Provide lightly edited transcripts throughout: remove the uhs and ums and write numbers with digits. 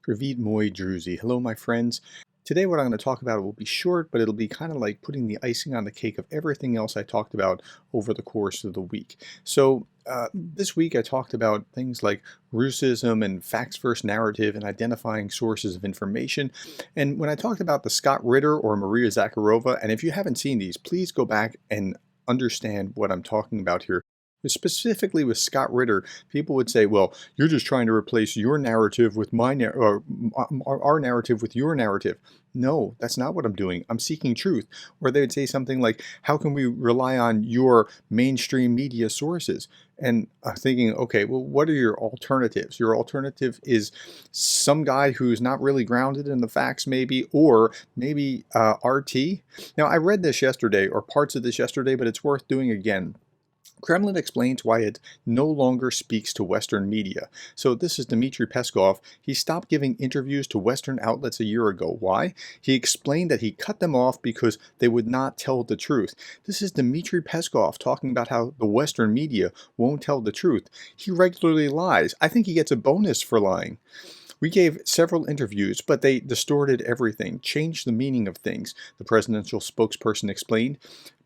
Pravid Moy Druzy. Hello, my friends. Today, what I'm going to talk about will be short, but it'll be kind of like putting the icing on the cake of everything else I talked about over the course of the week. This week I talked about things like Russism and facts versus narrative and identifying sources of information. And when I talked about the Scott Ritter or Maria Zakharova, and if you haven't seen these, please go back and understand what I'm talking about here. Specifically with Scott Ritter, people would say, well, you're just trying to replace your narrative with our narrative with your narrative. No, that's not what I'm doing. I'm seeking truth. Or they would say something like, how can we rely on your mainstream media sources? And I'm thinking, okay, well, what are your alternatives? Your alternative is some guy who's not really grounded in the facts, maybe, or maybe RT. Now, I read this yesterday, or parts of this yesterday, but it's worth doing again. Kremlin explains why it no longer speaks to Western media. So this is Dmitry Peskov. He stopped giving interviews to Western outlets a year ago. Why? He explained that he cut them off because they would not tell the truth. This is Dmitry Peskov talking about how the Western media won't tell the truth. He regularly lies. I think he gets a bonus for lying. We gave several interviews, but they distorted everything, changed the meaning of things, the presidential spokesperson explained.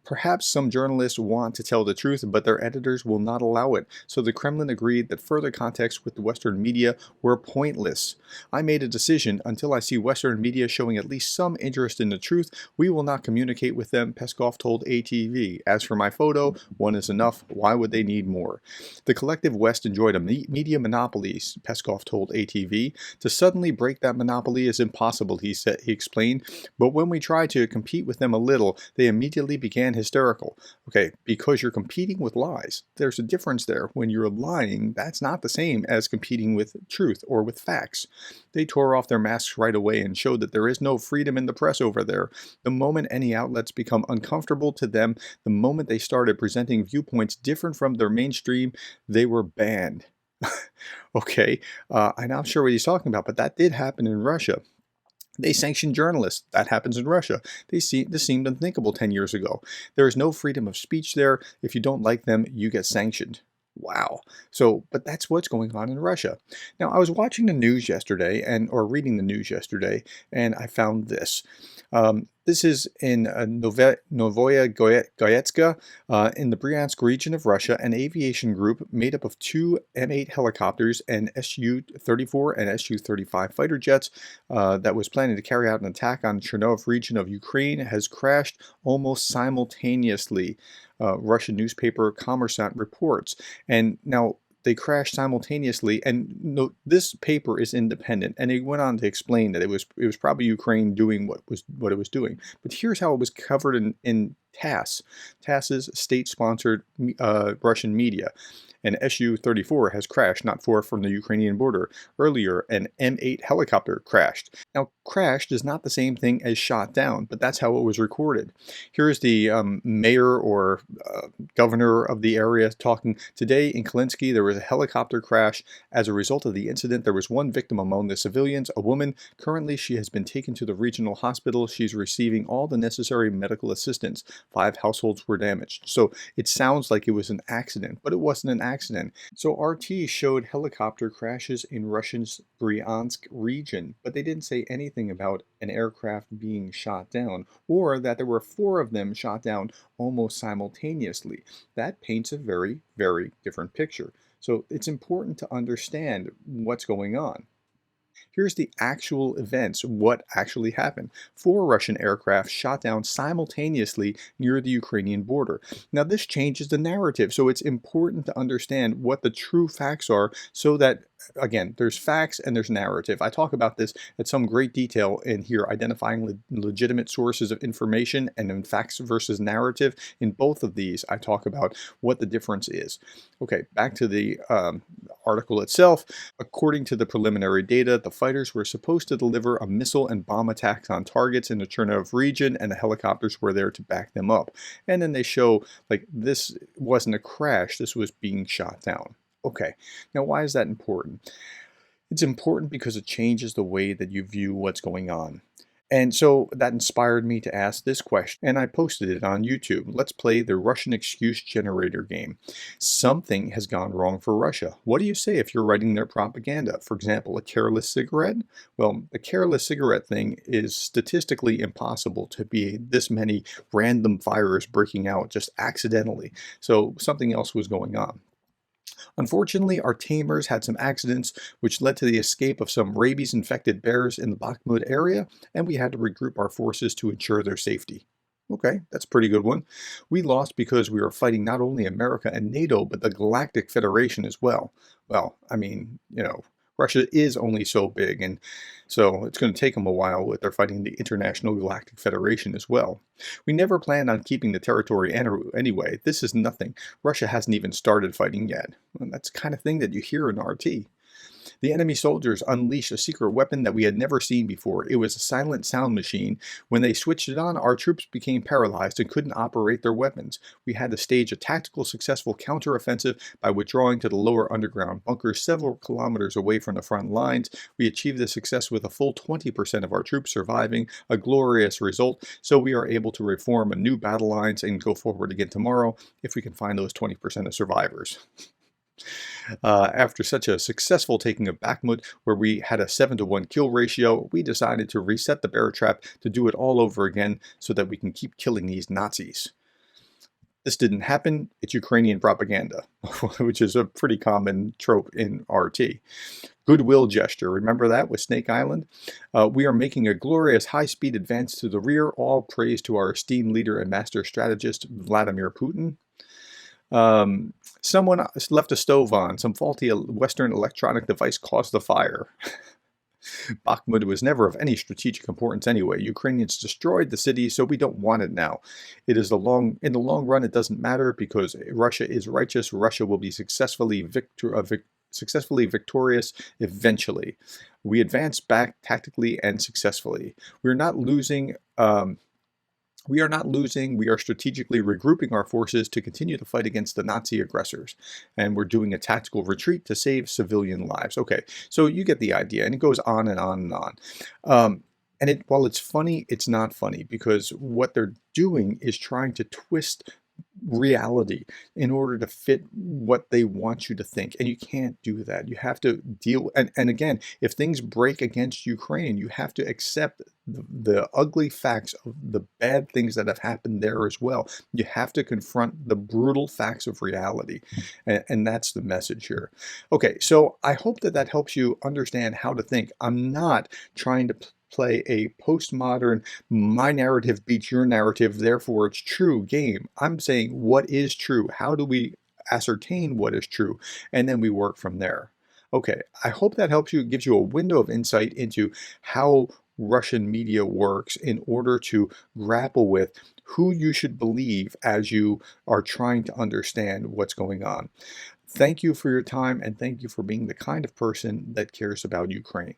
Perhaps some journalists want to tell the truth, but their editors will not allow it, so the Kremlin agreed that further contacts with the Western media were pointless. I made a decision, until I see Western media showing at least some interest in the truth, we will not communicate with them, Peskov told ATV. As for my photo, one is enough. Why would they need more? The collective West enjoyed a media monopoly, Peskov told ATV. To suddenly break that monopoly is impossible, he explained, but when we tried to compete with them a little, they immediately began hysterical. Okay, because you're competing with lies. There's a difference there. When you're lying, that's not the same as competing with truth or with facts. They tore off their masks right away and showed that there is no freedom in the press over there. The moment any outlets become uncomfortable to them, the moment they started presenting viewpoints different from their mainstream, they were banned. Okay, I'm not sure what he's talking about, but that did happen in Russia. They sanction journalists. That happens in Russia. This seemed unthinkable 10 years ago. There is no freedom of speech there. If you don't like them, you get sanctioned. Wow. But that's what's going on in Russia. Now, I was watching the news yesterday, or reading the news yesterday, and I found this. This is in Novoye Goyetska, in the Bryansk region of Russia. An aviation group made up of two M8 helicopters and Su-34 and Su-35 fighter jets that was planning to carry out an attack on Chernov region of Ukraine has crashed almost simultaneously. Russian newspaper Kommersant reports. And now they crashed simultaneously, and no, this paper is independent, and it went on to explain that it was probably Ukraine doing what it was doing. But here's how it was covered in TASS. TASS is state-sponsored Russian media. An Su-34 has crashed not far from the Ukrainian border. Earlier, an M8 helicopter crashed. Now, crashed is not the same thing as shot down, but that's how it was recorded. Here's the mayor or governor of the area talking. Today in Kalinsky, there was a helicopter crash. As a result of the incident, there was one victim among the civilians, a woman. Currently, she has been taken to the regional hospital. She's receiving all the necessary medical assistance. 5 households were damaged. So it sounds like it was an accident, but it wasn't an accident. So RT showed helicopter crashes in Russia's Bryansk region, but they didn't say anything about an aircraft being shot down, or that there were 4 of them shot down almost simultaneously. That paints a very, very different picture. So it's important to understand what's going on. Here's the actual events, what actually happened. 4 Russian aircraft shot down simultaneously near the Ukrainian border. Now this changes the narrative, so it's important to understand what the true facts are so that, again, there's facts and there's narrative. I talk about this at some great detail in here, identifying legitimate sources of information, and in facts versus narrative. In both of these, I talk about what the difference is. Okay, back to the article itself. According to the preliminary data, the fighters were supposed to deliver a missile and bomb attacks on targets in the Chernov region, and the helicopters were there to back them up. And then they show, like, this wasn't a crash, this was being shot down. Okay, now why is that important? It's important because it changes the way that you view what's going on. And so that inspired me to ask this question, and I posted it on YouTube. Let's play the Russian excuse generator game. Something has gone wrong for Russia. What do you say if you're writing their propaganda? For example, a careless cigarette? Well, the careless cigarette thing is statistically impossible to be this many random fires breaking out just accidentally. So something else was going on. Unfortunately, our tamers had some accidents which led to the escape of some rabies-infected bears in the Bakhmut area, and we had to regroup our forces to ensure their safety. Okay, that's a pretty good one. We lost because we were fighting not only America and NATO, but the Galactic Federation as well. Well, I mean, Russia is only so big, and so it's going to take them a while with their fighting the International Galactic Federation as well. We never planned on keeping the territory anyway. This is nothing. Russia hasn't even started fighting yet. And that's the kind of thing that you hear in RT. The enemy soldiers unleashed a secret weapon that we had never seen before. It was a silent sound machine. When they switched it on, our troops became paralyzed and couldn't operate their weapons. We had to stage a tactical successful counteroffensive by withdrawing to the lower underground bunkers several kilometers away from the front lines. We achieved this success with a full 20% of our troops surviving, a glorious result, so we are able to reform a new battle lines and go forward again tomorrow if we can find those 20% of survivors. After such a successful taking of Bakhmut, where we had a 7-to-1 kill ratio, we decided to reset the bear trap to do it all over again so that we can keep killing these Nazis. This didn't happen. It's Ukrainian propaganda, which is a pretty common trope in RT. Goodwill gesture. Remember that with Snake Island? We are making a glorious high-speed advance to the rear. All praise to our esteemed leader and master strategist, Vladimir Putin. Someone left a stove on. Some faulty Western electronic device caused the fire. Bakhmut was never of any strategic importance anyway. Ukrainians destroyed the city, so we don't want it now. In the long run, it doesn't matter because Russia is righteous. Russia will be successfully victorious eventually. We advance back tactically and successfully. We're not losing. We are not losing. We are strategically regrouping our forces to continue the fight against the Nazi aggressors. And we're doing a tactical retreat to save civilian lives. Okay, so you get the idea. And it goes on and on and on. While it's funny, it's not funny because what they're doing is trying to twist reality in order to fit what they want you to think, and you can't do that. You have to deal, and again, if things break against Ukraine, you have to accept the ugly facts of the bad things that have happened there as well. You have to confront the brutal facts of reality, and that's the message here. Okay, so I hope that helps you understand how to think. I'm not trying to play a postmodern my narrative beats your narrative, therefore it's true game. I'm saying what is true, how do we ascertain what is true, and then we work from there. Okay, I hope that helps you, gives you a window of insight into how Russian media works in order to grapple with who you should believe as you are trying to understand what's going on. Thank you for your time, and thank you for being the kind of person that cares about Ukraine.